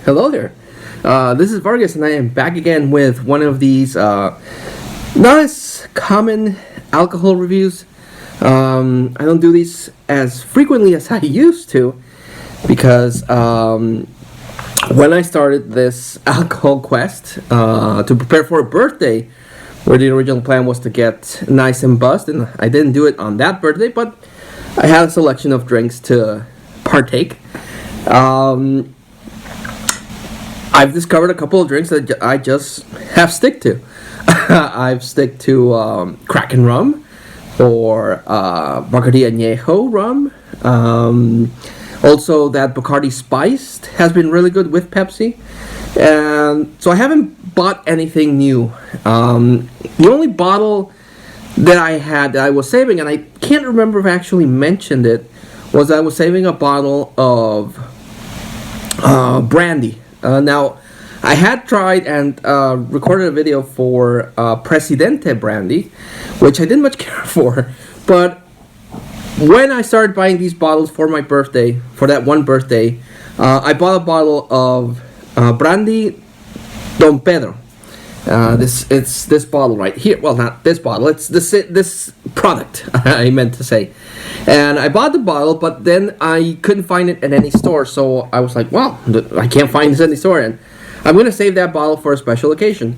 Hello there. This is Vargas, and I am back again with one of these not as common alcohol reviews. I don't do these as frequently as I used to because when I started this alcohol quest to prepare for a birthday, where the original plan was to get nice and buzzed, and I didn't do it on that birthday, but I had a selection of drinks to partake. I've discovered a couple of drinks that I just have stick to. I've stick to Kraken rum or Bacardi Añejo rum. Also, that Bacardi Spiced has been really good with Pepsi. And so I haven't bought anything new. The only bottle that I had that I was saving, and I can't remember if I actually mentioned it, was I was saving a bottle of Brandy. Now, I had tried and recorded a video for Presidente Brandy, which I didn't much care for, but when I started buying these bottles for my birthday, for that one birthday, I bought a bottle of Brandy Don Pedro. It's this bottle right here. Well, not this bottle. It's this product, I meant to say. And I bought the bottle, but then I couldn't find it at any store. So I was like, well, I can't find this at any store. And I'm going to save that bottle for a special occasion.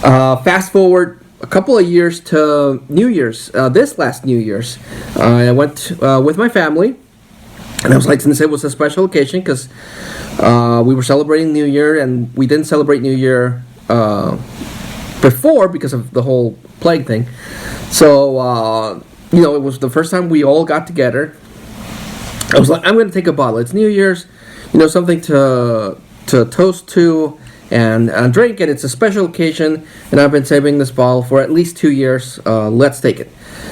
Fast forward a couple of years to New Year's. This last New Year's, I went with my family. And I was like, since it was a special occasion, because we were celebrating New Year, and we didn't celebrate New Year before because of the whole plague thing. So, it was the first time we all got together. I was like, I'm going to take a bottle. It's New Year's, something to toast to and drink, and it's a special occasion, and I've been saving this bottle for at least 2 years. Let's take it.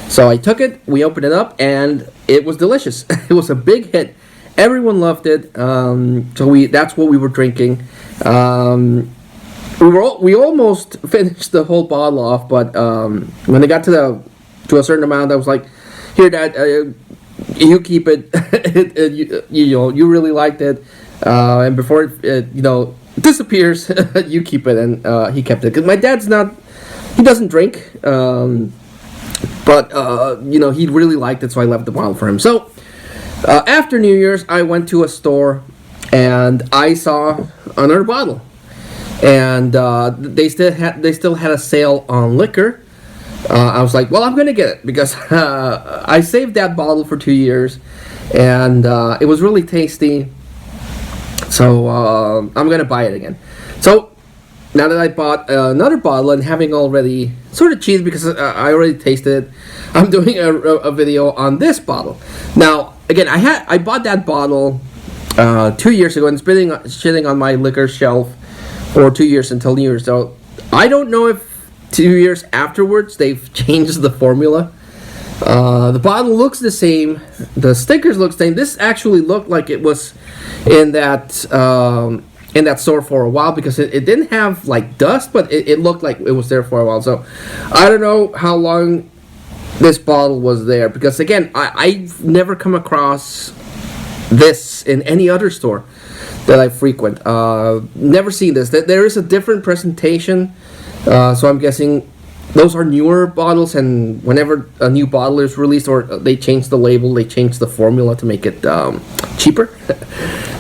So I took it, we opened it up, and it was delicious. It was a big hit. Everyone loved it. So that's what we were drinking. We almost finished the whole bottle off, but when it got to a certain amount, I was like, "Here, Dad, you keep it." You really liked it, and before it disappears, you keep it. And he kept it because my dad's he doesn't drink, but he really liked it, so I left the bottle for him. So after New Year's, I went to a store and I saw another bottle. And they still had a sale on liquor. I was like, well, I'm gonna get it because I saved that bottle for 2 years, and it was really tasty. So I'm gonna buy it again. So now that I bought another bottle and having already sort of cheated because I already tasted it, I'm doing a video on this bottle. Now again, I bought that bottle 2 years ago, and it's sitting on my liquor shelf for 2 years until New Year's. So I don't know if 2 years afterwards they've changed the formula. The bottle looks the same. The stickers look the same. This actually looked like it was in that store for a while because it didn't have like dust, but it looked like it was there for a while. So I don't know how long this bottle was there because again, I've never come across this in any other store that I frequent. Never seen this. There is a different presentation, so I'm guessing those are newer bottles, and whenever a new bottle is released or they change the label, they change the formula to make it cheaper.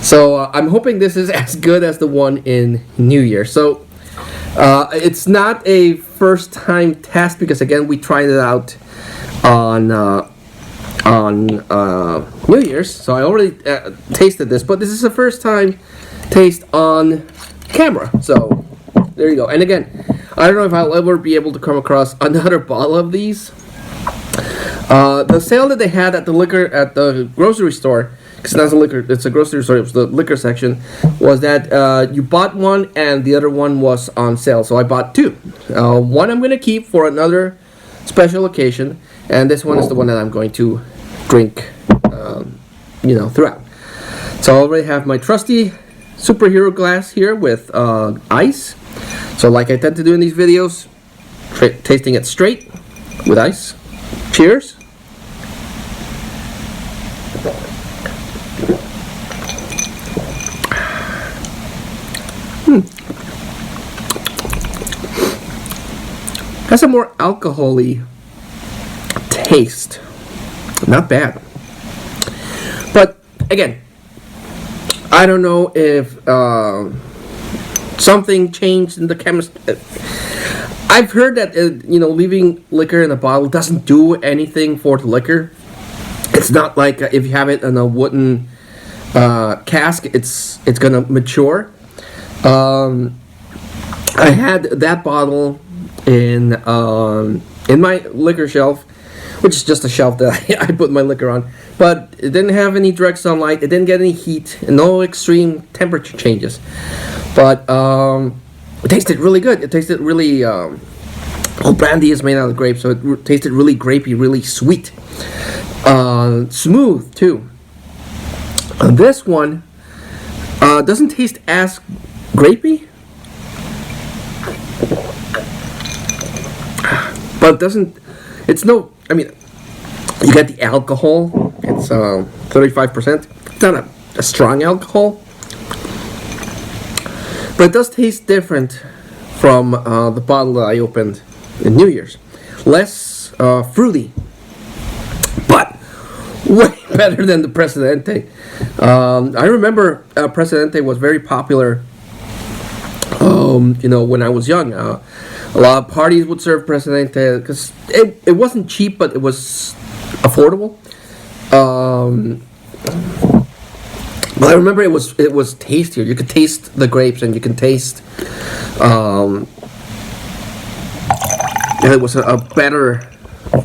So I'm hoping this is as good as the one in New Year. So it's not a first time test because again, we tried it out on New Year's, so I already tasted this, but this is the first time taste on camera. So there you go. And again, I don't know if I'll ever be able to come across another bottle of these. The sale that they had at the grocery store, because it's a grocery store, it was the liquor section, was that you bought one and the other one was on sale. So I bought two. One I'm going to keep for another special occasion, and this one is the one that I'm going to drink throughout. So I already have my trusty superhero glass here with ice. So like I tend to do in these videos, tasting it straight with ice. Cheers. Has a more alcohol-y taste. Not bad. But again, I don't know if something changed in the chemistry. I've heard that leaving liquor in a bottle doesn't do anything for the liquor. It's not like if you have it in a wooden cask, it's gonna mature. I had that bottle in my liquor shelf, which is just a shelf that I put my liquor on. But it didn't have any direct sunlight. It didn't get any heat. No extreme temperature changes. But it tasted really good. It tasted really. Brandy is made out of grapes, so it tasted really grapey, really sweet, smooth too. This one doesn't taste as grapey, but it doesn't. It's no. I mean, you get the alcohol. It's 35%. It's not a strong alcohol, but it does taste different from the bottle that I opened in New Year's. Less fruity, but way better than the Presidente. I remember Presidente was very popular. When I was young, a lot of parties would serve Presidente because it wasn't cheap, but it was affordable. But I remember it was tastier. You could taste the grapes, and you can taste. And it was a better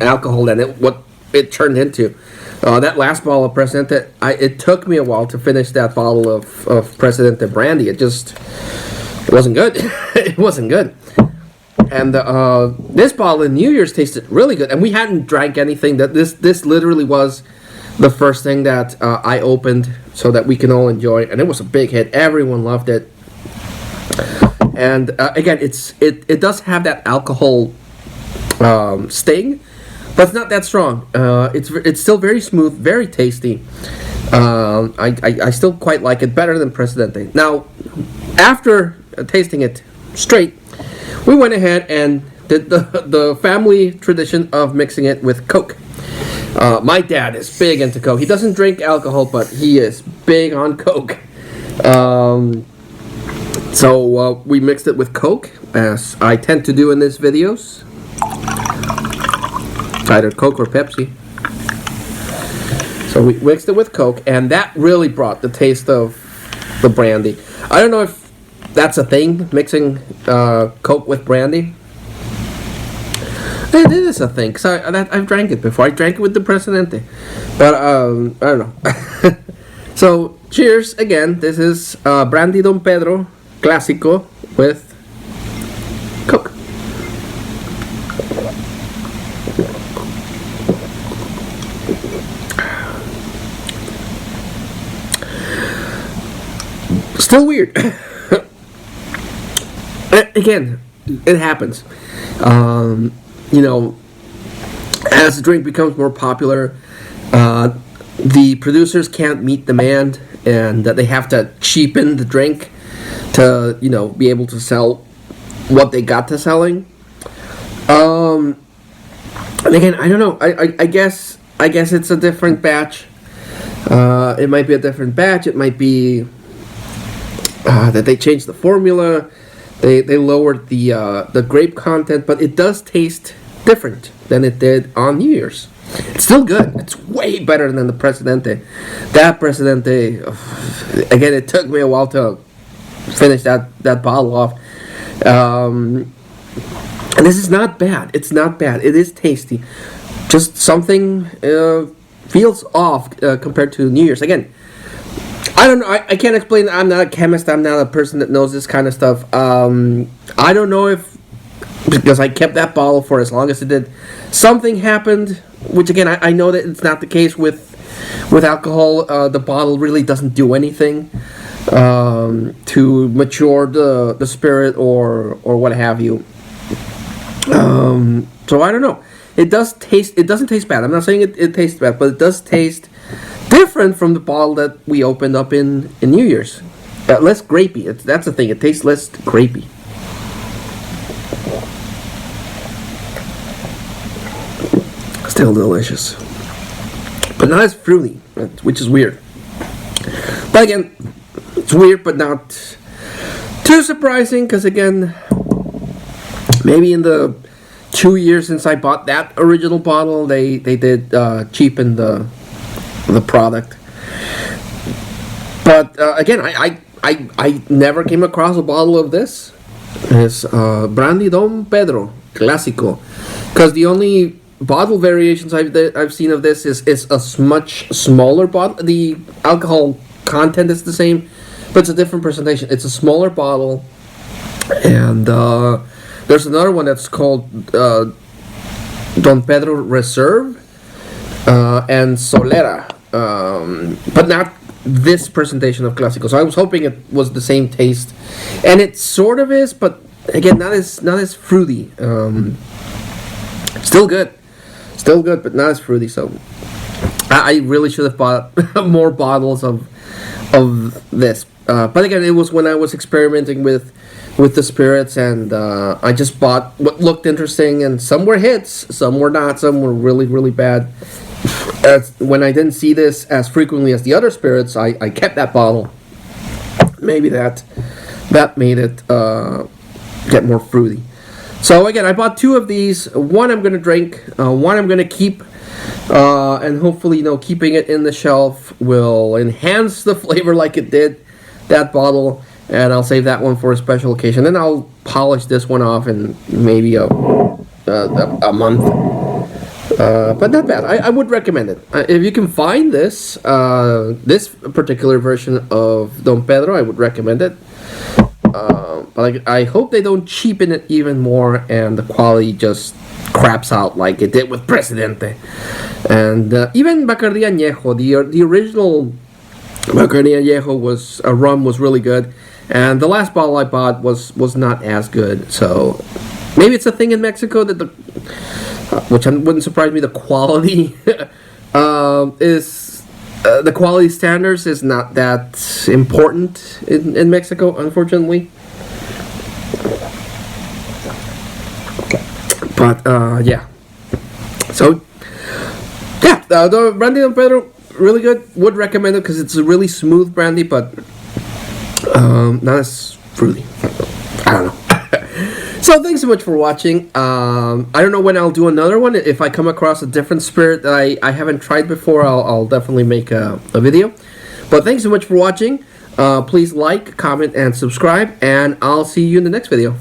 alcohol than what it turned into. That last bottle of Presidente, it took me a while to finish that bottle of Presidente Brandy. It wasn't good. It wasn't good. And this bottle in New Year's tasted really good. And we hadn't drank anything. This literally was the first thing that I opened so that we can all enjoy. And it was a big hit. Everyone loved it. And again, it does have that alcohol sting, but it's not that strong. It's still very smooth, very tasty. I still quite like it, better than Presidente. Now, after tasting it straight, we went ahead and did the family tradition of mixing it with Coke. My dad is big into Coke. He doesn't drink alcohol, but he is big on Coke. So we mixed it with Coke, as I tend to do in these videos. Either Coke or Pepsi. So we mixed it with Coke, and that really brought the taste of the brandy. I don't know if that's a thing, mixing Coke with brandy. It is a thing, because I've drank it before. I drank it with the Presidente. But, I don't know. So, cheers again. This is Brandy Don Pedro Clásico with Coke. Still weird. Again, it happens. As the drink becomes more popular, the producers can't meet demand, and that they have to cheapen the drink to, be able to sell what they got to selling. And again, I don't know. I guess it's a different batch. It might be a different batch. It might be that they changed the formula. They lowered the grape content, but it does taste different than it did on New Year's. It's still good. It's way better than the Presidente. That Presidente, again, it took me a while to finish that bottle off. And this is not bad. It's not bad. It is tasty. Just something feels off compared to New Year's. Again, I don't know. I can't explain. I'm not a chemist. I'm not a person that knows this kind of stuff. I don't know if, because I kept that bottle for as long as it did, something happened, which again, I know that it's not the case with alcohol. The bottle really doesn't do anything to mature the spirit or what have you. So I don't know. It doesn't taste bad. I'm not saying it tastes bad, but it does taste different from the bottle that we opened up in New Year's. Less grapey. That's the thing. It tastes less grapey. Still delicious. But not as fruity, which is weird. But again, it's weird, but not too surprising, because again, maybe in the 2 years since I bought that original bottle, they did cheapen the product. But again, I never came across a bottle of this. It's Brandy Don Pedro Clásico, because the only bottle variations I've seen of this is a much smaller bottle. The alcohol content is the same, but it's a different presentation. It's a smaller bottle, and there's another one that's called Don Pedro Reserve and Solera, but not this presentation of Clásico. So I was hoping it was the same taste, and it sort of is, but again, not as fruity. Still good, but not as fruity. So I really should have bought more bottles of this. But again, it was when I was experimenting with the spirits, and I just bought what looked interesting, and some were hits, some were not, some were really, really bad. When I didn't see this as frequently as the other spirits, I kept that bottle. Maybe that made it get more fruity. So again, I bought 2 of these. One I'm going to drink, one I'm going to keep, and hopefully, keeping it in the shelf will enhance the flavor like it did that bottle, and I'll save that one for a special occasion. Then I'll polish this one off in maybe a month. But not bad. I would recommend it. If you can find this particular version of Don Pedro, I would recommend it. But I hope they don't cheapen it even more and the quality just craps out like it did with Presidente. And even Bacardi Añejo, the original Bacardi Añejo rum was really good, and the last bottle I bought was not as good. So maybe it's a thing in Mexico that which wouldn't surprise me. The quality the quality standards is not that important in Mexico, unfortunately. But yeah. So yeah, the Brandy Don Pedro, really good. Would recommend it because it's a really smooth brandy, but not as fruity. I don't know. So thanks so much for watching. I don't know when I'll do another one. If I come across a different spirit that I haven't tried before, I'll definitely make a video. But thanks so much for watching. Please like, comment, and subscribe, and I'll see you in the next video.